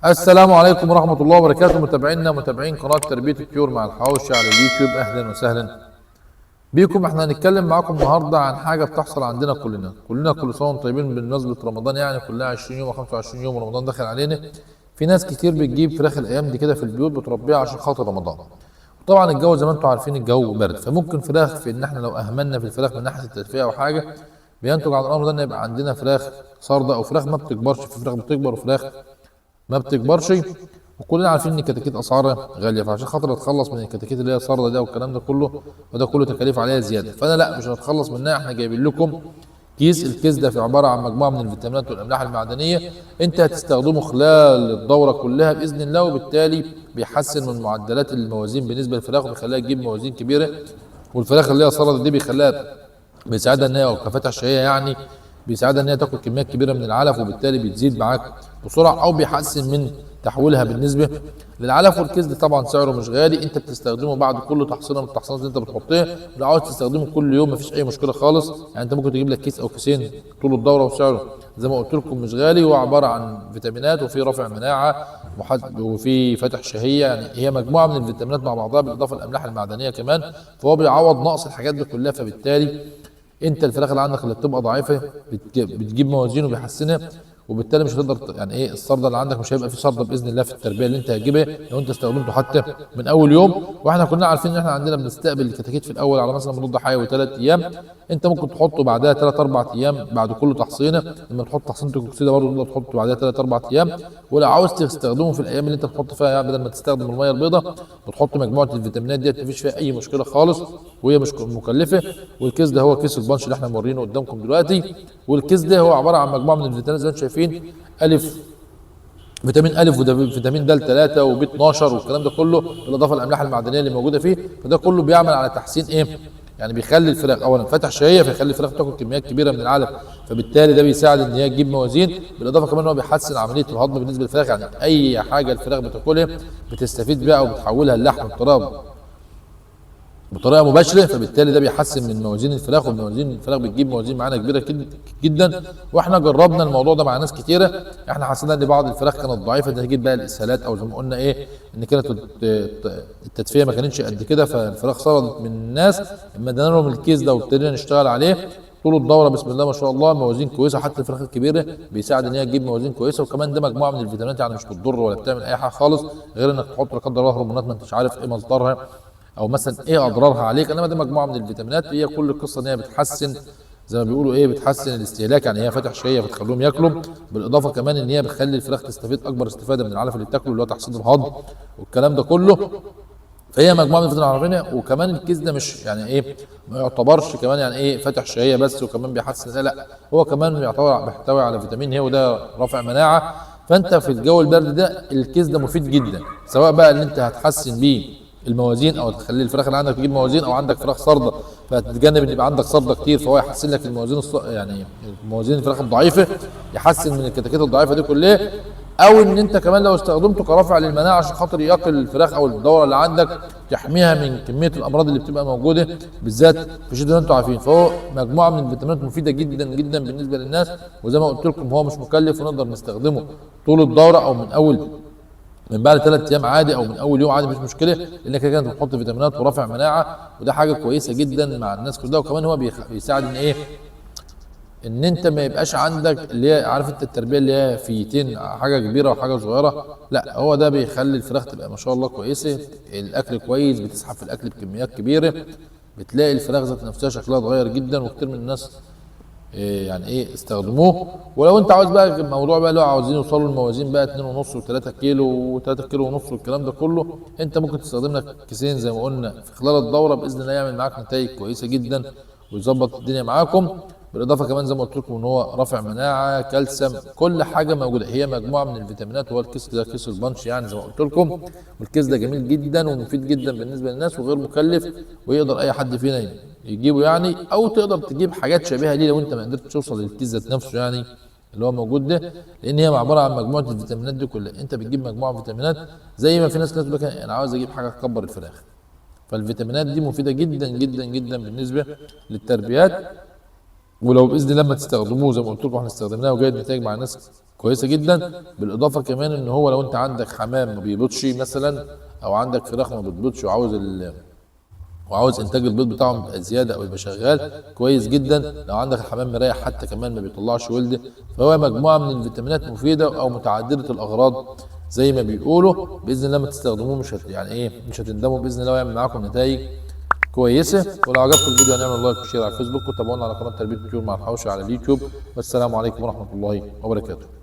السلام عليكم ورحمة الله وبركاته، متابعينا متابعين قناة تربية الطيور مع الحواوشي على اليوتيوب، أهلا وسهلا بيكم. احنا هنتكلم معاكم النهارده عن حاجة بتحصل عندنا كلنا كل سنة وانتم طيبين بمناسبة رمضان، يعني كلها 20 يوم و 25 يوم رمضان داخل علينا. في ناس كتير بتجيب فراخ الأيام دي كده في البيوت بتربيها عشان خاطر رمضان. طبعا الجو زي ما انتم عارفين الجو برد، فممكن فراخ في ان احنا لو اهملنا في الفراخ من ناحية التدفئة او حاجة بينتج عن الامر ده ان يبقى عندنا فراخ صاردة او فراخ ما بتكبرش. في فراخ بتكبر وفراخ ما بتكبرش، وكلنا عارفين ان الكتاكيت اسعارها غاليه، فعشان خاطر اتخلص من الكتاكيت اللي هي صارده ده والكلام ده كله، وده كله تكاليف عليها زياده، فانا لا مش هنتخلص منها. احنا جايبين لكم كيس، الكيس ده في عباره عن مجموعه من الفيتامينات والاملاح المعدنيه، انت هتستخدمه خلال الدوره كلها باذن الله، وبالتالي بيحسن من معدلات الموازين بالنسبه للفراخ وبيخليها تجيب موازين كبيره. والفراخ اللي هي صارده دي بيساعدها ان هي كفتح شهيه، يعني بيساعدها ان هي تاكل كميات كبيره من العلف، وبالتالي بتزيد معاك بسرعه او بيحسن من تحويلها بالنسبه للعلف. والكيس ده طبعا سعره مش غالي، انت بتستخدمه بعد كل تحصينه من التحصينات اللي انت بتحطها. لو عاوز تستخدمه كل يوم مفيش اي مشكله خالص، يعني انت ممكن تجيب لك كيس او كيسين طول الدوره، وسعره زي ما قلت لكم مش غالي. هو عباره عن فيتامينات وفي رافع مناعه وفي فتح شهيه، يعني هي مجموعه من الفيتامينات مع بعضها بالاضافه للاملاح المعدنيه كمان، فهو بيعوض نقص الحاجات دي كلها. فبالتالي انت الفراخ اللي عندك اللي بتبقى ضعيفه بتجيب موازين وبيحسنها، وبالتالي مش هتقدر يعني ايه الصرده اللي عندك مش هيبقى في صرده باذن الله في التربيه اللي انت هتجيبها لو انت استخدمته حتى من اول يوم. واحنا كنا عارفين ان احنا عندنا بنستقبل الكتاكيت في الاول على مثلا مضاد حيوي 3 ايام، انت ممكن تحطه بعدها 3 4 ايام بعد كل تحصينه. لما تحط تحصينه الكوكسيده برضه تقدر تحطه بعدها 3 4 ايام. ولو عاوز تستخدمه في الايام اللي انت بتحط فيها، يعني بدل ما تستخدم الميه البيضاء بتحط مجموعه الفيتامينات ديت، مفيش فيها اي مشكله خالص وهي مش مكلفه. والكيس ده هو كيس البانش اللي احنا مورينه قدامكم دلوقتي. والكيس ده هو عباره عن مجموعه من الفيتامينات زي ما انتم شايفين، فيتامين الف وفيتامين د 3 وب 12 والكلام ده كله، بالاضافه للاملاح المعدنيه اللي موجوده فيه. فده كله بيعمل على تحسين ايه؟ يعني بيخلي الفراخ اولا فتح شهيه، فيخلي الفراخ تاكل كميات كبيره من العلف، فبالتالي ده بيساعد ان هي تجيب موازين. بالاضافه كمان ان هو بيحسن عمليه الهضم بالنسبه للفراخ، يعني اي حاجه الفراخ بتاكلها بتستفيد بيها وبتحولها اللحم بطريقه مباشره، فبالتالي ده بيحسن من موازين الفراخ، وموازين الفراخ بتجيب موازين معانا كبيره جدا. واحنا جربنا الموضوع ده مع ناس كتيره، احنا حسينا ان بعض الفراخ كانت ضعيفه نتيجه بقى الاسهالات، او زي ما قلنا ايه ان كانت التدفئه ما كانتش قد كده، فالفراخ صارت من الناس. لما ادينا لهم الكيس ده وابتدينا نشتغل عليه طول الدوره بسم الله ما شاء الله موازين كويسه، حتى الفراخ الكبيره بيساعد ان هي تجيب موازين كويسه. وكمان ده مجموعه من الفيتامينات، يعني مش بتضر ولا بتعمل اي حاجه خالص، غير انك تحط لا قدر الله هرمونات ما انتش عارف ايه مصدرها او مثلا ايه اضرارها عليك. انما دي مجموعه من الفيتامينات، هي كل القصه ان هي بتحسن زي ما بيقولوا ايه، بتحسن الاستهلاك، يعني هي فاتح شهيه بتخليهم ياكلوا. بالاضافه كمان ان هي بتخلي الفراخ تستفيد اكبر استفاده من العلف اللي بتاكله اللي هو تحسين الهضم والكلام ده كله. فهي مجموعه من الفيتامينات العربيه. وكمان الكيس ده مش يعني ايه، ما يعتبرش كمان يعني ايه فاتح شهيه بس وكمان بيحسن، لا هو كمان بيحتوي على فيتامين هي وده رافع مناعه. فانت في الجو البارد ده الكيس ده مفيد جدا، سواء بقى ان انت هتحسن بيه الموازين او تخلي الفراخ اللي عندك تجيب موازين، او عندك فراخ صارده فتتجنب ان يبقى عندك صارده كتير، فهو يحسن لك الموازين يعني موازين الفراخ الضعيفه، يحسن من الكتاكيت الضعيفه دي كلها. او ان انت كمان لو استخدمته كرافع للمناعه عشان خاطر يقي الفراخ او الدوره اللي عندك، تحميها من كميه الامراض اللي بتبقى موجوده بالذات في الشتاء اللي انتم عارفين. فهو مجموعه من الفيتامينات مفيده جدا جدا بالنسبه للناس، وزي ما قلت لكم هو مش مكلف ونقدر نستخدمه طول الدوره او من بعد 3 ايام عادي، او من اول يوم عادي مش مشكله، لانك كده بتحط فيتامينات ورافع مناعه، وده حاجه كويسه جدا مع الناس كلها. وكمان هو بيساعد ان ايه، ان انت ما يبقاش عندك اللي هي عارف انت التربيه اللي هي فيتين، حاجه كبيره وحاجه صغيره، لا هو ده بيخلي الفراخ تبقى ما شاء الله كويسه، الاكل كويس، بتسحب في الاكل بكميات كبيره، بتلاقي الفراخ ذات نفسها شكلها اتغير جدا. وكتير من الناس إيه يعني ايه استخدموه. ولو انت عاوز بقى الموضوع بقى لو عاوزين يوصلوا الموازين بقى 2.5 و3 كيلو و3 كيلو ونص والكلام ده كله، انت ممكن تستخدم لك كيسين زي ما قلنا في خلال الدوره، باذن الله يعمل معاك نتائج كويسه جدا ويظبط الدنيا معاكم. بالاضافه كمان زي ما قلت لكم ان هو رافع مناعه، كالسيوم، كل حاجه موجوده، هي مجموعه من الفيتامينات. هو الكيس ده كيس البانش يعني زي ما قلت لكم، والكيس ده جميل جدا ومفيد جدا بالنسبه للناس وغير مكلف، ويقدر اي حد فينا يجيبه يعني. او تقدر تجيب حاجات شبيهه ليه لو انت ما قدرتش توصل للكيس ذات نفسه يعني اللي هو موجود ده، لان هي عباره عن مجموعه الفيتامينات دي كلها. انت بتجيب مجموعه فيتامينات زي ما في ناس تقول لك انا عاوز اجيب حاجه تكبر الفراخ، فالفيتامينات دي مفيده جدا جدا جدا بالنسبه للتربيات. ولو باذن الله لما تستخدموه زي ما قلت لكم احنا استخدمناه وجايب نتائج مع الناس كويسه جدا. بالاضافه كمان ان هو لو انت عندك حمام ما بيبيضش مثلا، او عندك فراخ ما بتبيضش وعاوز انتاج البيض بتاعهم يبقى زياده او يبقى شغال كويس جدا، لو عندك الحمام مريح حتى كمان ما بيطلعش ولد، فهو مجموعه من الفيتامينات مفيده او متعدده الاغراض زي ما بيقولوا. باذن الله لما تستخدموه مش هتندموا باذن الله، ويعمل معاكم نتائج كويسه. ولو عجبكم الفيديو هنعمل لايك وشير على الفيسبوك، وتابعونا على قناه تربيه الطيور مع الحوشي على اليوتيوب. والسلام عليكم ورحمه الله وبركاته.